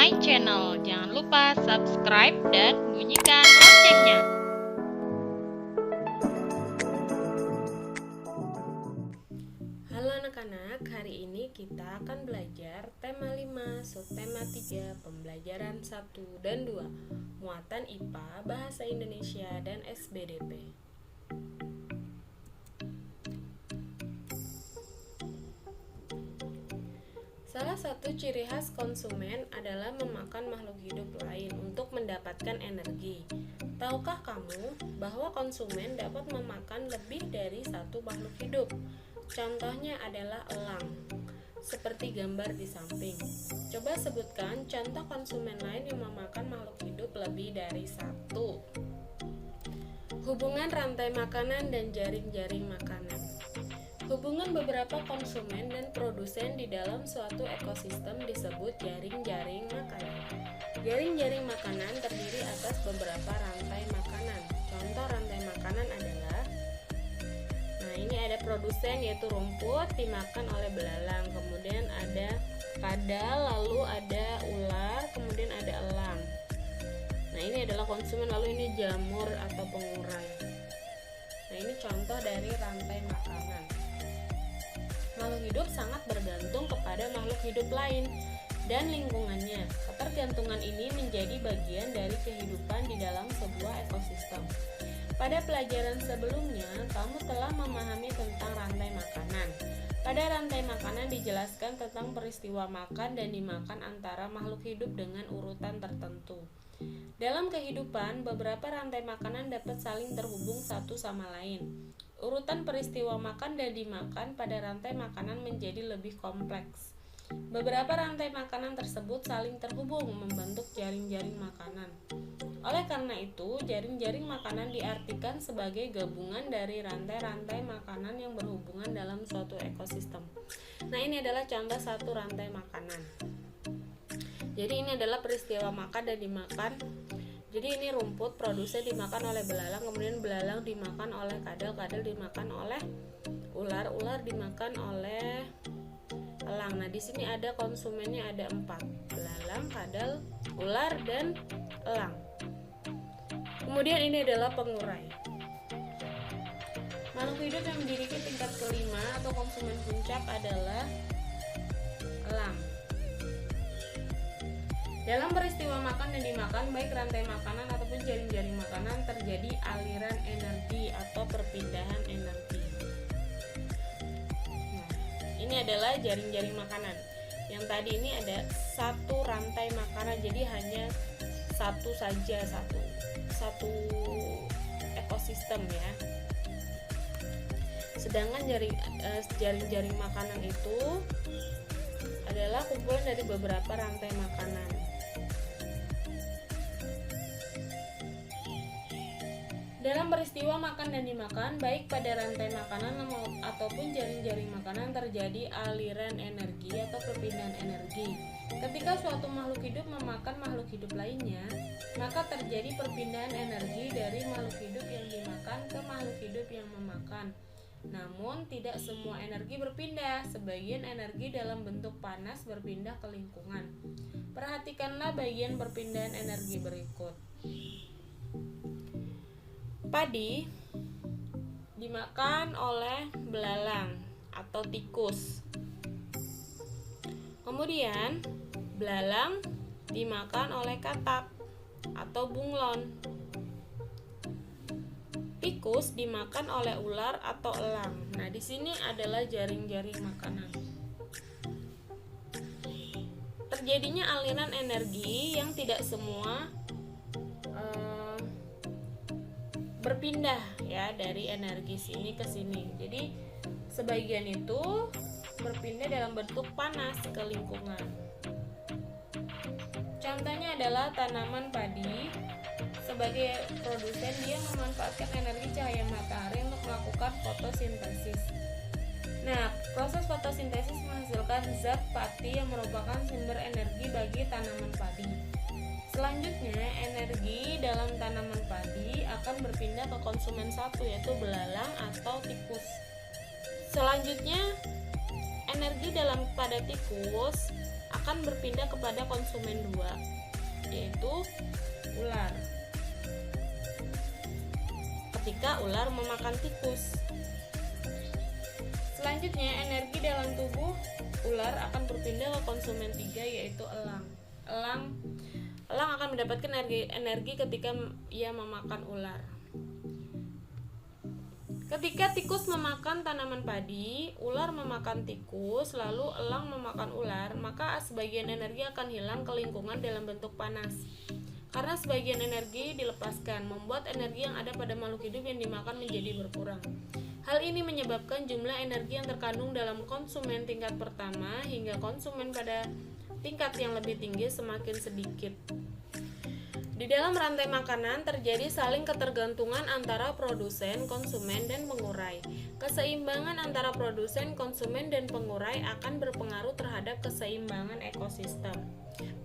my channel. Jangan lupa subscribe dan bunyikan loncengnya. Halo anak-anak, hari ini kita akan belajar tema 5, subtema 3, pembelajaran 1 dan 2, muatan IPA, Bahasa Indonesia, dan SBDP. Salah satu ciri khas konsumen adalah memakan makhluk hidup lain untuk mendapatkan energi. Tahukah kamu bahwa konsumen dapat memakan lebih dari satu makhluk hidup? Contohnya adalah elang, seperti gambar di samping. Coba sebutkan contoh konsumen lain yang memakan makhluk hidup lebih dari satu. Hubungan rantai makanan dan jaring-jaring makanan. Hubungan beberapa konsumen dan produsen di dalam suatu ekosistem disebut jaring-jaring makanan. Jaring-jaring makanan terdiri atas beberapa rantai makanan. Contoh rantai makanan adalah, ini ada produsen yaitu rumput dimakan oleh belalang, kemudian ada kadal, lalu ada ular, kemudian ada elang. Nah, ini adalah konsumen, lalu ini jamur atau pengurai. Nah, ini contoh dari rantai makanan. Makhluk hidup sangat bergantung kepada makhluk hidup lain dan lingkungannya. Ketergantungan ini menjadi bagian dari kehidupan di dalam sebuah ekosistem. Pada pelajaran sebelumnya, kamu telah memahami tentang rantai makanan. Pada rantai makanan dijelaskan tentang peristiwa makan dan dimakan antara makhluk hidup dengan urutan tertentu. Dalam kehidupan, beberapa rantai makanan dapat saling terhubung satu sama lain. Urutan peristiwa makan dan dimakan pada rantai makanan menjadi lebih kompleks. Beberapa rantai makanan tersebut saling terhubung membentuk jaring-jaring makanan. Oleh karena itu, jaring-jaring makanan diartikan sebagai gabungan dari rantai-rantai makanan yang berhubungan dalam suatu ekosistem. Nah, ini adalah contoh satu rantai makanan. Jadi ini adalah peristiwa makan dan dimakan. Jadi ini rumput, produsen dimakan oleh belalang, kemudian belalang dimakan oleh kadal, kadal dimakan oleh ular, ular dimakan oleh elang. Nah, di sini ada konsumennya ada 4, belalang, kadal, ular, dan elang. Kemudian ini adalah pengurai. Makhluk hidup yang memiliki tingkat kelima atau konsumen puncak adalah elang. Dalam peristiwa makan dan dimakan, baik rantai makanan ataupun jaring-jaring makanan, terjadi aliran energi atau perpindahan energi. Nah, ini adalah jaring-jaring makanan. Yang tadi ini ada satu rantai makanan, jadi hanya satu saja, satu ekosistem ya. Sedangkan jaring-jaring makanan itu adalah kumpulan dari beberapa rantai makanan. Dalam peristiwa makan dan dimakan, baik pada rantai makanan ataupun jaring-jaring makanan, terjadi aliran energi atau perpindahan energi. Ketika suatu makhluk hidup memakan makhluk hidup lainnya, maka terjadi perpindahan energi dari makhluk hidup yang dimakan ke makhluk hidup yang memakan. Namun, tidak semua energi berpindah. Sebagian energi dalam bentuk panas berpindah ke lingkungan. Perhatikanlah bagian perpindahan energi berikut. Padi dimakan oleh belalang atau tikus. Kemudian belalang dimakan oleh katak atau bunglon. Tikus dimakan oleh ular atau elang. Nah, di sini adalah jaring-jaring makanan. Terjadinya aliran energi yang tidak semua berpindah ya dari energi sini ke sini. Jadi sebagian itu berpindah dalam bentuk panas ke lingkungan. Contohnya adalah tanaman padi. Sebagai produsen, dia memanfaatkan energi cahaya matahari untuk melakukan fotosintesis. Nah, proses fotosintesis menghasilkan zat pati yang merupakan sumber energi bagi tanaman padi. Selanjutnya, energi dalam tanaman padi akan berpindah ke konsumen satu, yaitu belalang atau tikus. Selanjutnya, energi pada tikus akan berpindah kepada konsumen 2, yaitu ular. Ketika ular memakan tikus. Selanjutnya, energi dalam tubuh ular akan berpindah ke konsumen 3, yaitu elang. Elang akan mendapatkan energi ketika ia memakan ular. Ketika tikus memakan tanaman padi, ular memakan tikus, lalu elang memakan ular, maka sebagian energi akan hilang ke lingkungan dalam bentuk panas. Karena sebagian energi dilepaskan, membuat energi yang ada pada makhluk hidup yang dimakan menjadi berkurang. Hal ini menyebabkan jumlah energi yang terkandung dalam konsumen tingkat pertama hingga konsumen pada tingkat yang lebih tinggi semakin sedikit. Di dalam rantai makanan terjadi saling ketergantungan antara produsen, konsumen, dan pengurai. Keseimbangan antara produsen, konsumen, dan pengurai akan berpengaruh terhadap keseimbangan ekosistem.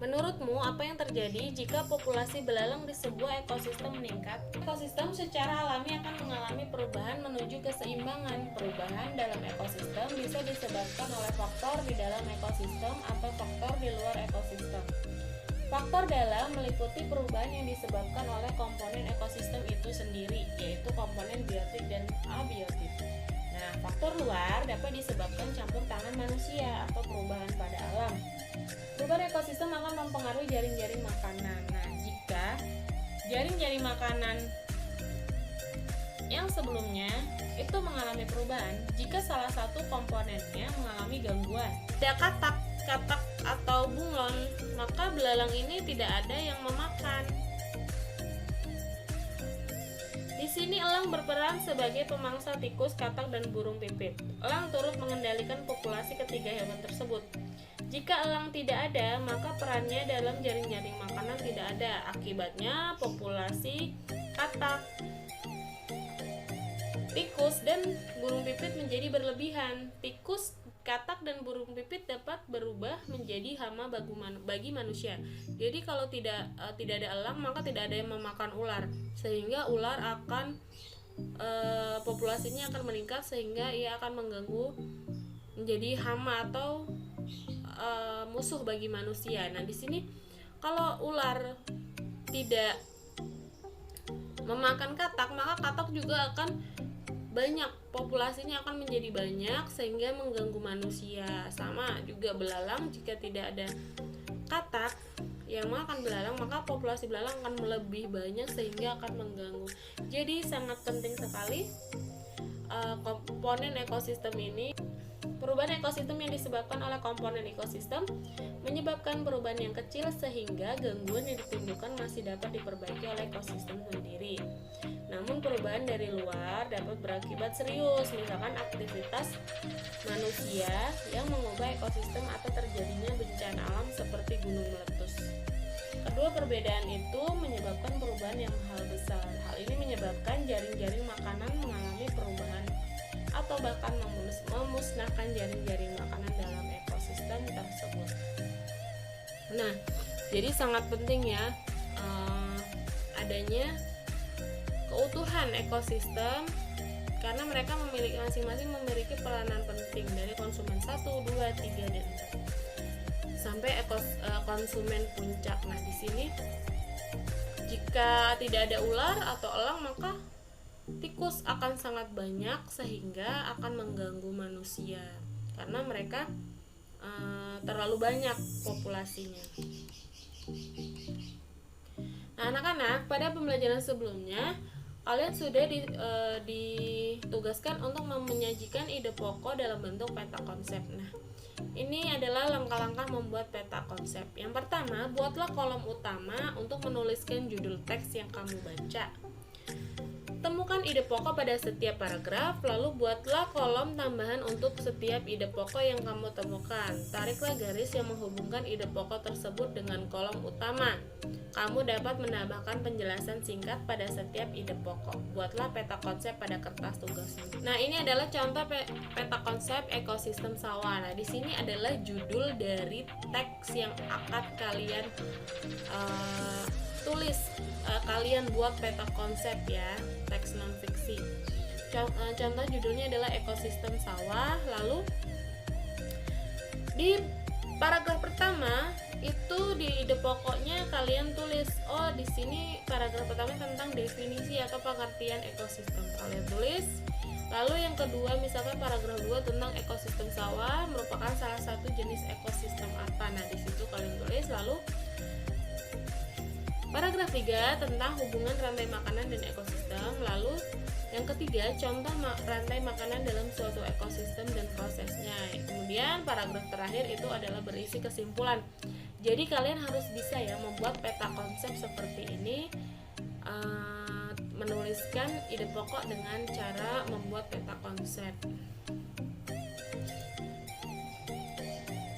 Menurutmu, apa yang terjadi jika populasi belalang di sebuah ekosistem meningkat? Ekosistem secara alami akan mengalami perubahan menuju keseimbangan. Perubahan dalam ekosistem bisa disebabkan oleh faktor di dalam ekosistem atau faktor di luar ekosistem. Faktor dalam meliputi perubahan yang disebabkan oleh komponen ekosistem itu sendiri, yaitu komponen biotik dan abiotik. Nah, faktor luar dapat disebabkan campur tangan manusia atau perubahan pada alam. Perubahan ekosistem akan mempengaruhi jaring-jaring makanan. Nah, jika jaring-jaring makanan yang sebelumnya itu mengalami perubahan, jika salah satu komponennya mengalami gangguan, ada katak atau bunglon, maka belalang ini tidak ada yang memakan. Di sini elang berperan sebagai pemangsa tikus, katak, dan burung pipit. Elang turut mengendalikan populasi ketiga hewan tersebut. Jika elang tidak ada, maka perannya dalam jaring-jaring makanan tidak ada. Akibatnya populasi katak, tikus, dan burung pipit menjadi berlebihan. Tikus, katak, dan burung pipit dapat berubah menjadi hama bagi manusia. Jadi kalau tidak ada elang, maka tidak ada yang memakan ular, sehingga ular akan populasinya akan meningkat, sehingga ia akan mengganggu menjadi hama atau musuh bagi manusia. Nah, di sini kalau ular tidak memakan katak, maka katak juga akan banyak, populasinya akan menjadi banyak sehingga mengganggu manusia. Sama juga belalang, jika tidak ada katak yang makan belalang, maka populasi belalang akan lebih banyak sehingga akan mengganggu. Jadi sangat penting sekali komponen ekosistem ini. Perubahan ekosistem yang disebabkan oleh komponen ekosistem menyebabkan perubahan yang kecil sehingga gangguan yang ditimbulkan masih dapat diperbaiki oleh ekosistem sendiri. Namun perubahan dari luar dapat berakibat serius, misalkan aktivitas manusia yang mengubah ekosistem atau terjadinya bencana alam seperti gunung meletus. Kedua perbedaan itu menyebabkan perubahan yang hal besar. Hal ini menyebabkan jaring-jaring makanan mengalami perubahan atau bahkan memusnahkan jaring-jaring makanan dalam ekosistem tersebut. Nah, jadi sangat penting ya adanya keutuhan ekosistem, karena mereka masing-masing memiliki peranan penting dari konsumen 1, 2, 3, dan 4 sampai konsumen puncak. Nah, di sini jika tidak ada ular atau elang, maka tikus akan sangat banyak sehingga akan mengganggu manusia karena mereka terlalu banyak populasinya. Nah, anak-anak, pada pembelajaran sebelumnya kalian sudah ditugaskan untuk menyajikan ide pokok dalam bentuk peta konsep. Nah, ini adalah langkah-langkah membuat peta konsep. Yang pertama, buatlah kolom utama untuk menuliskan judul teks yang kamu baca. Temukan ide pokok pada setiap paragraf, lalu buatlah kolom tambahan untuk setiap ide pokok yang kamu temukan. Tariklah garis yang menghubungkan ide pokok tersebut dengan kolom utama. Kamu dapat menambahkan penjelasan singkat pada setiap ide pokok. Buatlah peta konsep pada kertas tugasmu. Nah, ini adalah contoh peta konsep ekosistem sawah. Nah, di sini adalah judul dari teks yang akan kalian tulis, kalian buat peta konsep ya, teks non fiksi. Contoh judulnya adalah ekosistem sawah. Lalu di Paragraf pertama itu di ide pokoknya kalian tulis, oh di sini paragraf pertama tentang definisi atau pengertian ekosistem kalian tulis. Lalu yang kedua misalkan paragraf 2 tentang ekosistem sawah merupakan salah satu jenis ekosistem apa. Nah, di situ kalian tulis. Lalu paragraf 3 tentang hubungan rantai makanan dan ekosistem. Lalu yang ketiga, contoh rantai makanan dalam suatu ekosistem dan prosesnya. Kemudian paragraf terakhir itu adalah berisi kesimpulan. Jadi kalian harus bisa ya membuat peta konsep seperti ini, menuliskan ide pokok dengan cara membuat peta konsep.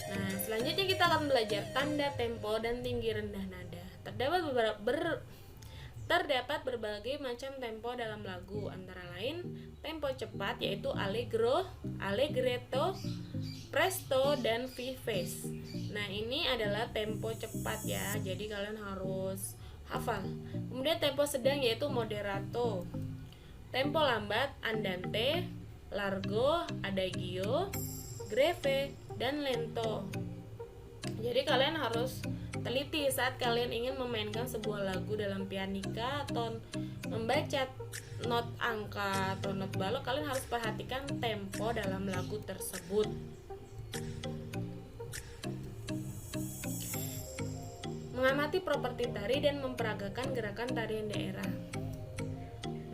Nah, selanjutnya kita akan belajar tanda tempo dan tinggi rendah nada. Terdapat berbagai macam tempo dalam lagu, antara lain tempo cepat yaitu allegro, allegretto, presto, dan vivace. Nah, ini adalah tempo cepat ya, jadi kalian harus hafal. Kemudian tempo sedang yaitu moderato, tempo lambat andante, largo, adagio, greve, dan lento. Jadi kalian harus teliti saat kalian ingin memainkan sebuah lagu dalam pianika atau membaca not angka atau not balok, kalian harus perhatikan tempo dalam lagu tersebut. Mengamati properti tari dan memperagakan gerakan tarian daerah.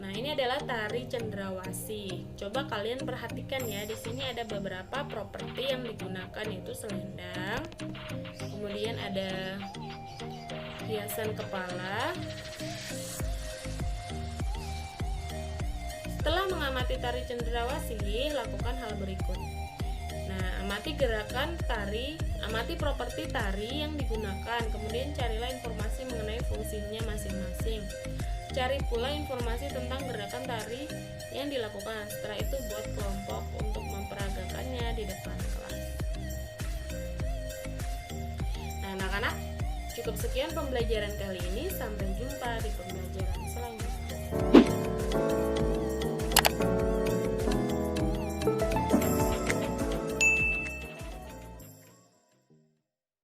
Nah, ini adalah tari cendrawasih. Coba kalian perhatikan ya, di sini ada beberapa properti yang digunakan, yaitu selendang, kemudian ada hiasan kepala. Setelah mengamati tari cendrawasih, lakukan hal berikut. Nah, amati gerakan tari, amati properti tari yang digunakan, kemudian carilah informasi mengenai fungsinya masing-masing. Cari pula informasi tentang gerakan tari yang dilakukan. Setelah itu buat kelompok untuk memperagakannya di depan kelas. Nah, anak-anak, cukup sekian pembelajaran kali ini. Sampai jumpa di pembelajaran selanjutnya.